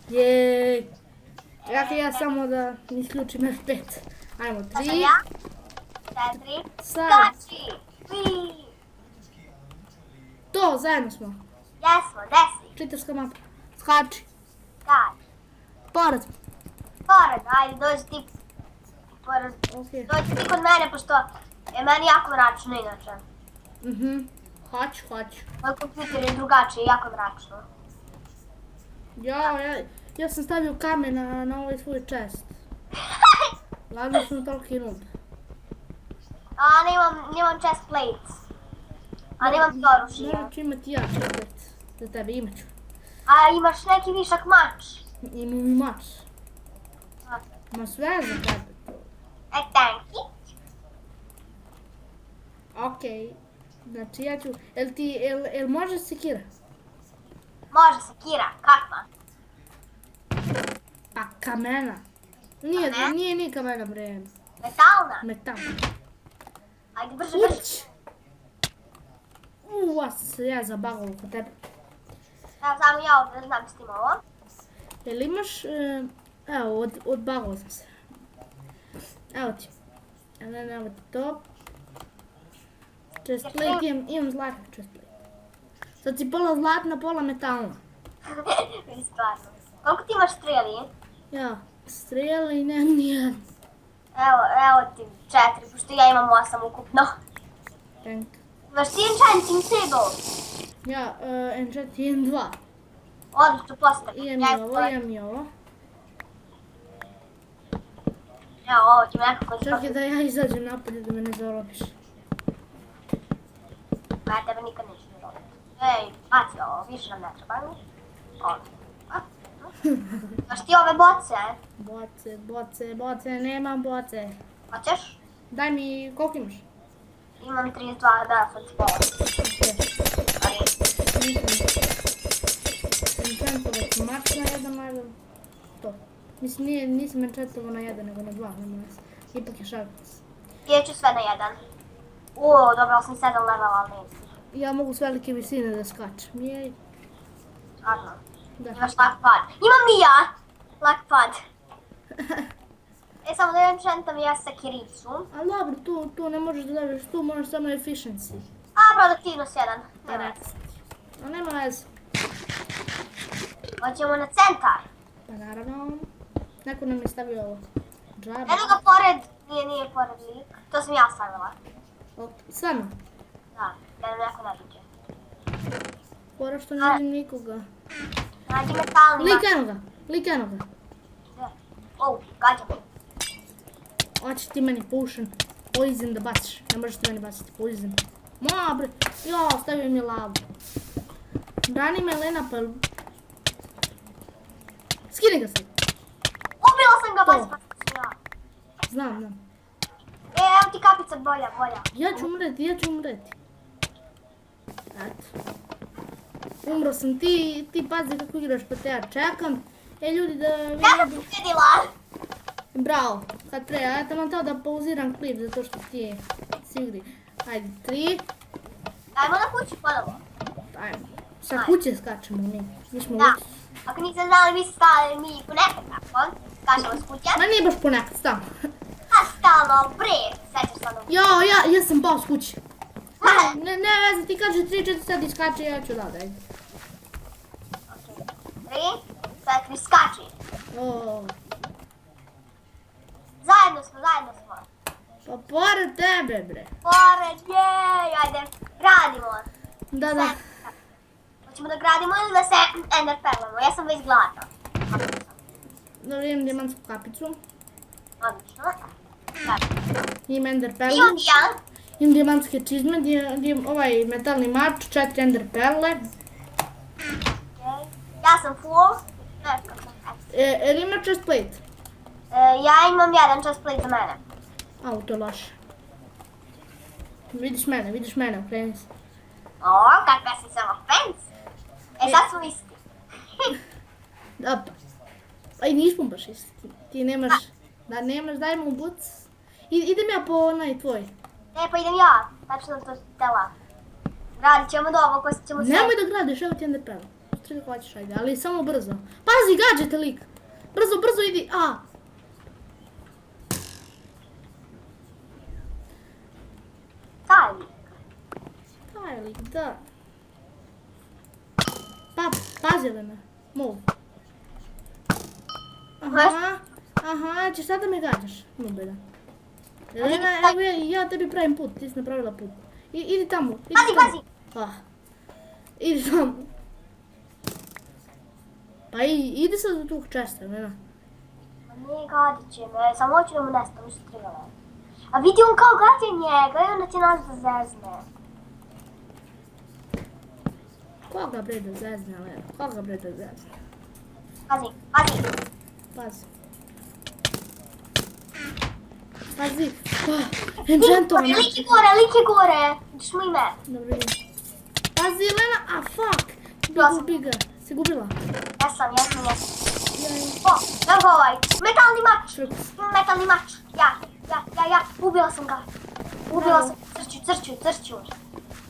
Jej. Ja samo da isključim F5. Ajmo, 3. 4. Sad. Skači! Ui! To, zajedno smo. Jesmo, desi. Čitarska mapa. Skači. Skači. Pored. Pored, ajde, dođi ti. Pored. Okej. Dođi ti kod mene, pošto je meni jako mračno inače. Hoću. Moj kompjuter je drugačiji, jako mračno. Ja sam stavio kamen na ovaj svoj chest. Ladno sam toliki noob. A nemam chest plates. A nemam to oružje. Morat ću imati ja četvrti. Za tebe imat ću. A imaš neki višak mač. Imam i mač. Ma sve za tebe. Thank you. Okej. Znači ja ću... Jel može sekira? Može sekira, kakva? Pa kamena. Nije kamena bre. Metalna? Metal. Ajde, brže. Uć! Ja zabagao kod tebe. Evo, samo ja ovdje znam s tim ovo. Jel imaš... Evo, odbagao sam se. Evo ti. Evo ti to. Chestplate, imam zlatni chestplate. Sad si pola zlatna, pola metalna. Vidi stvarno. Koliko ti imaš streli? Ja, strijeli i nemam nijedan. Evo ti 4, pošto ja imam 8 ukupno. Tank. Imaš ti enchanting table? Ja, enchant imam 2. Odlično, postavi. Imam i ovo. Evo, ovo ću nekako Čekaj da ja izađem napolje da me ne zarobiš. Ja tebe nikad neću zarobiti. Ej, baci ovo, više nam ne treba mi. Ovo. Imaš ti ove boce? Boce, nemam boce. Hoćeš? Daj mi, koliko imaš? Imam 32, da sam ti pola. Enchantovati mač na jedan, ajde. To. Mislim, nisam enchantovao na jedan, nego na 2, nema nas. Ipak je šarpac. Ja ću sve na 1. Dobila sam 7 level, ali neću. Ja mogu s velike visine da skačem, jej. Stvarno. Da. Imaš lak pad. Imam i ja lak pad. Samo da enchantam ja sekiricu. Ali dobro, tu ne možeš da dobiš, tu možeš samo efficiency. A, produktivnost 1. A nema veze. Hoćemo na centar. Pa naravno, neko nam je stavio ovo. Džabe. Eno ga pored, nije pored lik. To sam ja stavila. Stvarno, Da, da nam neko ne dođe. pora što ne vidim nikoga. Nađi metalni mač. Lik eno ga. Gađamo. Hoće ti meni poison da baciš. Ne možeš ti meni baciti poison. Ma bre, stavio mi lavu. Brani me Lena, pa... Skini ga sad. Ubila sam ga, To. baš ja. Znam. Evo ti kapica bolja. Ja ću umreti. Eto. Umro sam, ti pazi kako igraš pa te ja čekam. Ljudi da Ja sam vidim. pobjedila. Bravo, sad treba, ja sam vam teo da pauziram klip zato što ti si igri. Ajde, 3. Ajmo na kuću ponovo. Ajmo. Sa kuće skačemo mi. Mi smo Da. već. Ako niste znali, mi stali mi ponekad tako. Skačemo s kuće. Ma nije baš ponekad, stalno. A stalno, bre, sećaš se ono. Ja sam pao s kuće. Ne veze, ti kaže 3-4 sad iskače, ja ću da ajde. 3, 4, skači. O, Zajedno smo. pa pored tebe bre. Pored, jej, ajde, gradimo. Da. Hoćemo da gradimo ili da se ender perlamo? Ja sam već gladna. Dobro, imam dijamantsku kapicu. Odlično. Imam ender perlu. Imam ja. Imam dijamantske čizme, ovaj metalni mač, 4 ender perle. Ja sam full. Jel ima chest plate? Ja imam jedan chest plate za mene. Au, to je loše. Vidiš mene, okreni se. O, kakva si samo fancy. Sad smo isti. Da, pa i nismo baš isti. Ti nemaš, daj mu buc. Idem ja po onaj tvoj. Pa idem ja. Tačno to tela. Gradit ćemo do ovo, ko ćemo sve. Nemoj da gradiš, evo ti ender perla. 3 hoćeš, ajde, ali samo brzo. Pazi, gađete lik. Brzo, brzo idi, Taj lik. Taj lik, da. Pazi Elena, move. Aha, ćeš sad da me gađaš, nubeda. Elena, evo ja tebi pravim put, ti si napravila put. Idi tamo, Pazi! Idi tamo. Pa idi sad do tog česta, Elena. Ne gadit će me, samo hoću da mu nestanu strele. A vidi on kao gađa njega i onda će nas da zezne. Koga bre da zezne, Elena? Koga bre da zezne? Pazi! Pazi! Enchantovana! Lik je gore! Ideš mu ime. Dobro vidim. Pazi Elena, fuck! Biga, si gubila? Jesam. O, evo ga ovaj. Metalni mač. Ja. Ubila sam ga. Crću.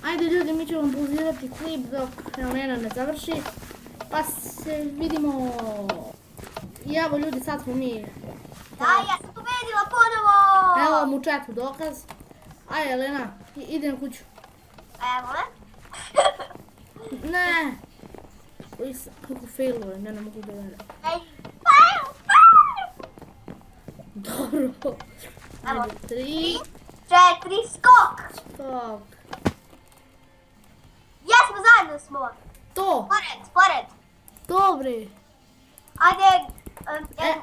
Ajde ljudi, mi ćemo pauzirati klip dok Elena ne završi. Pa se vidimo. I evo ljudi, sad smo mi. Da, ja sam pobedila ponovo. Evo vam u chatu dokaz. Ajde Elena, ide na kuću. Evo me. Ne. Kako failuje, ne mogu da verujem. Dobro. Ajde, 3, 4, skok. Jesmo, zajedno smo. To. Pored. Dobre. Ajde.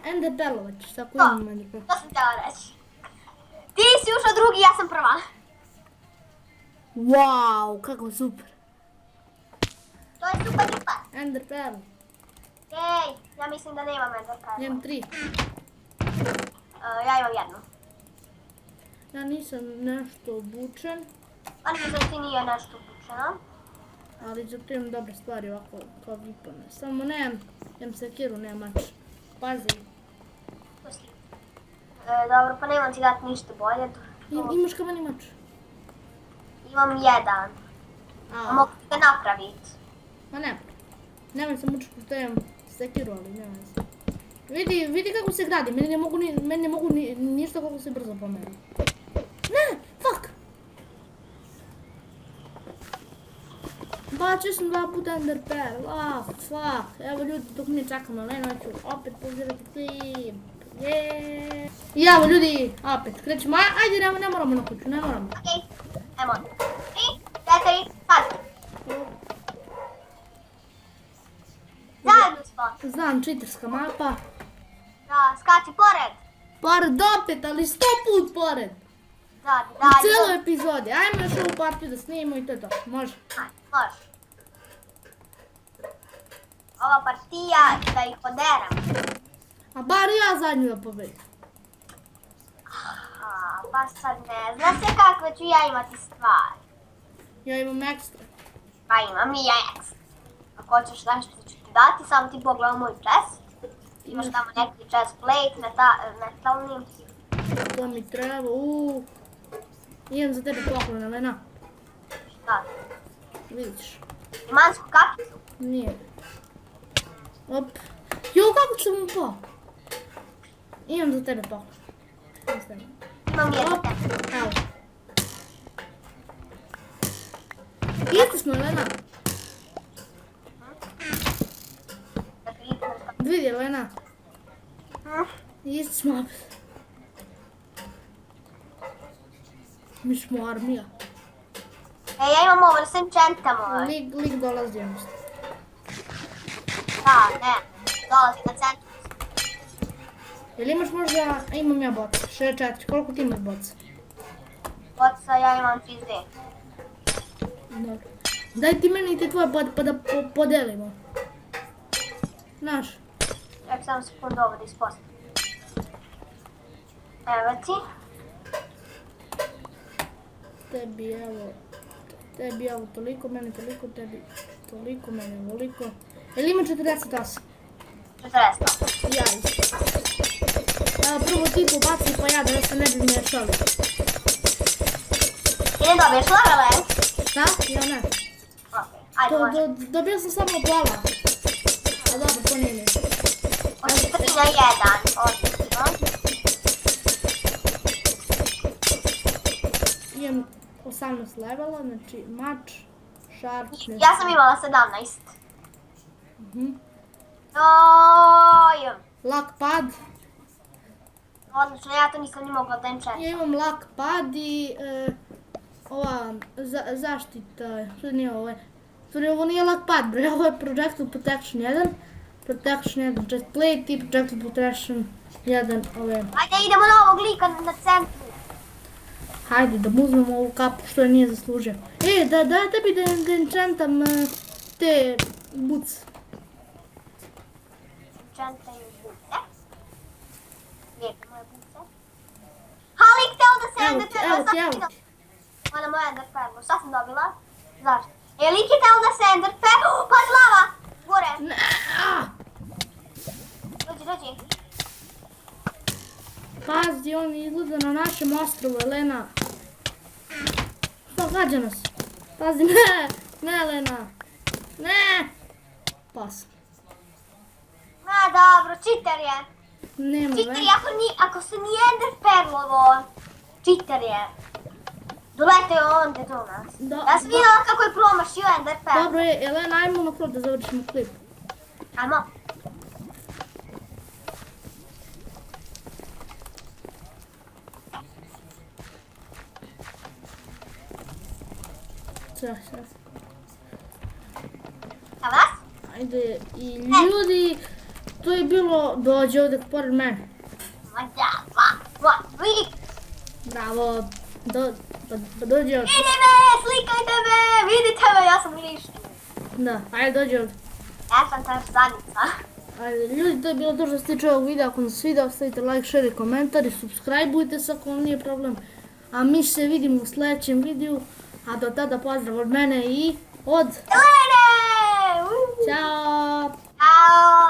Ender Perlovac, tako imam Ender Perlovac. To sam htjela reći. Ti si ušao drugi, ja sam prva. Wow, kako super. To je super. Ender Pearl. Ej, ja mislim da nemam Ender Pearl. Imam 3. Ja imam jednu. Ja nisam nešto obučen, Pa nisam da ti nije nešto upućeno. ali zato imam dobre stvari ovako kao vipane. Samo nemam sekiru, nemam mač. Pazi. Pusti. Dobro, pa nemam ti dati ništa bolje. Imaš kameni mač? Imam jedan. Mogu ti ga napraviti. Ma nemoj se mučiti što imam sekiru, ali nema se. Vidi kako se gradi, meni ne mogu ništa kako se brzo pomeri. Ne, fuck! Bačio sam 2 puta Ender Pearl, fuck. Evo ljudi, dok mi čekamo Elenu, ja ću opet pauzirati klip. Jeee. I evo ljudi, opet krećemo, ajde ne moramo na kuću, ne moramo. Okej, ajmo. 3, 4, sad. Zajedno smo. Znam, čiterska mapa. Da, skači pored. Pored opet, ali 100 put pored. Da. U cijeloj epizodi. Ajmo još ovu partiju da snimimo i to je to. Može. Može. Ova partija da ih oderam. A bar ja zadnju da pobedim. Pa sad ne zna se kakve ću ja imati stvari. Ja imam ekstra. Pa imam i ja ekstra. Ako hoćeš nešto ću ti dati, samo ti pogledaj moj chest. Imaš tamo neki chest plate, metalni. To mi treba, Imam za tebe poklon, Elena. Šta? Vidiš. Imansku kapicu? Nije. Op. Jo, kako sam upao? Imam za tebe poklon. Imam jednu. Evo. Isto smo, Elena. Vidi, Elena. Isto smo opet. Mi smo armija. Ja imam ovo da se enchantamo. Lik dolazi jednostavno. Da, ne. Dolazi na centru. Jel imaš možda... Imam ja boca. 64. Koliko ti imaš boca? Boca ja imam 32. Dobro. Daj ti meni i te tvoje pa da podelimo. Naš. Ček samo sekundu ovo da ispostavim. Evo ti. Tebi evo toliko, meni toliko, tebi toliko, meni ovoliko. Jel ima 48? 48. Ja isto. Evo prvo ti pobaci pa ja da se ne bi miješali. Ti ne dobiješ lagale? Šta? Ja ne. Ok, Ajde, može. Dobio sam samo pola. A dobro, to nije ništa. Od 3 na 1. Odlično. Imam 18 levela, znači mač, sharpness. Ja sam imala 17. Mhm. Oj, Lak pad. odlično, ja to nisam ni mogla da enčetam. Ja imam lak pad i ova zaštita, što nije ovo je. Stvari, ovo nije lak pad, bre, ovo je Projectile Protection 1. Protection 1 chest plate i Projectile Protection 1 ove. Ajde, idemo na ovog lika na centru. Hajde da mu uzmemo ovu kapu što je nije zaslužio. Da tebi da enchantam te boots. Enchantaju buce. Lijepe moje buce. Ha, lik teo da se Evo ender ti, perlo, evo ti, evo ti. Ona moja ender perlo, šta sam dobila? Zašto? Lik je teo da se ender perlo, pazi lava! Gore, Ne, a! dođi. Pazi, on izgleda na našem ostrovu, Elena. Što, gađa nas? Pazi, ne, Elena. Ne! Pas. Ma dobro, cheater je. Nema Cheater veze. je ako se nije ender perlovo. Cheater je. Doleteo onda do nas. Ja sam vidjela kako je promašio ender perlo. Dobro je, Elena, ajmo na kraju da završimo klip. Ajmo. Sve. Evo nas? Ajde, i ljudi, to je bilo, dođe ovdje pored mene. Ma da, vidi. Bravo, dođe ovdje. Vidi me, slikajte me, vidite me, ja sam lišni. Da, ajde dođe ovdje. Ja sam tarzanica. Ajde, ljudi, to je bilo to što se tiče ovog videa. Ako vam se svidio, ostavite like, share i komentar i subscribeujte se ako vam nije problem. A mi se vidimo u sljedećem videu. A do tada pozdrav od mene i od... Elene! Ćao! Ćao!